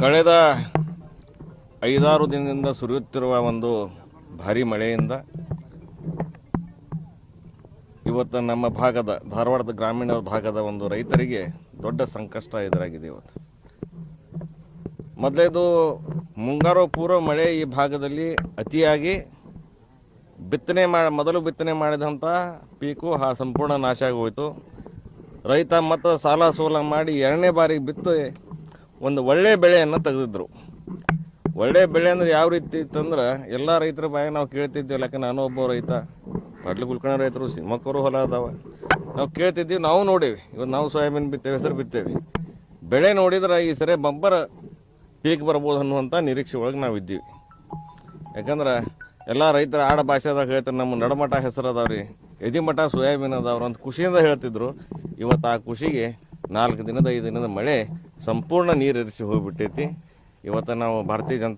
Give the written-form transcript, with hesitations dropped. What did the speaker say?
ಕಳೆದ 5-6 ದಿನದಿಂದ ಸುರಿಯುತ್ತಿರುವ ಒಂದು ಭಾರಿ ಮಳೆಯಿಂದ ಇವತ್ತು ನಮ್ಮ ಭಾಗದ ಧಾರವಾಡದ ಗ್ರಾಮೀಣ ಭಾಗದ ಒಂದು ರೈತರಿಗೆ ದೊಡ್ಡ ಸಂಕಷ್ಟ ಎದುರಾಗಿದೆ. ಇವತ್ತು ಮೊದಲೇದು ಮುಂಗಾರು ಪೂರ್ವ ಮಳೆ ಈ ಭಾಗದಲ್ಲಿ ಅತಿಯಾಗಿ ಮೊದಲು ಬಿತ್ತನೆ ಮಾಡಿದಂಥ ಪೀಕು ಸಂಪೂರ್ಣ ನಾಶ ಆಗೋಯಿತು. ರೈತ ಮತ್ತು ಸಾಲ ಸೋಲ ಮಾಡಿ 2ನೇ ಬಾರಿಗೆ ಬಿತ್ತು ಒಂದು ಒಳ್ಳೆಯ ಬೆಳೆಯನ್ನು ತೆಗೆದಿದ್ರು. ಒಳ್ಳೆಯ ಬೆಳೆ ಅಂದರೆ ಯಾವ ರೀತಿ ಇತ್ತಂದ್ರೆ ಎಲ್ಲ ರೈತರ ಬಾಯಿ ನಾವು ಕೇಳ್ತಿದ್ದೀವಿ. ಯಾಕೆ ನಾನು ಒಬ್ಬ ರೈತ, ಕಡ್ಲು ಕುಲ್ಕಣ ರೈತರು, ಸಿಮಕ್ಕರು ಹೊಲ ಅದಾವ, ನಾವು ಕೇಳ್ತಿದ್ದೀವಿ, ನಾವು ನೋಡೇವಿ. ಇವತ್ತು ನಾವು ಸೋಯಾಬೀನ್ ಬಿತ್ತೇವೆ, ಹೆಸರು ಬಿತ್ತೇವೆ. ಬೆಳೆ ನೋಡಿದ್ರೆ ಈ ಸರಿ ಬಂಪರ್ ಪೀಕ್ ಬರ್ಬೋದು ಅನ್ನುವಂಥ ನಿರೀಕ್ಷೆ ಒಳಗೆ ನಾವು ಇದ್ದೀವಿ. ಯಾಕಂದ್ರೆ ಎಲ್ಲ ರೈತರ ಆಡ ಭಾಷೆದಾಗ ಹೇಳ್ತಾರೆ, ನಮ್ಮ ನಡಮಠ ಹೆಸರು ಅದಾವ್ರಿ, ಎದಿಮಠ ಸೋಯಾಬೀನ್ ಅದಾವ್ರು ಅಂತ ಖುಷಿಯಿಂದ ಹೇಳ್ತಿದ್ರು. ಇವತ್ತು ಆ ಖುಷಿಗೆ 4 ದಿನದ 5 ದಿನದ ಮಳೆ ಸಂಪೂರ್ಣ ನೀರಿರಿಸಿ ಹೋಗಿಬಿಟ್ಟೈತಿ. ಇವತ್ತು ನಾವು ಭಾರತೀಯ ಜನತಾ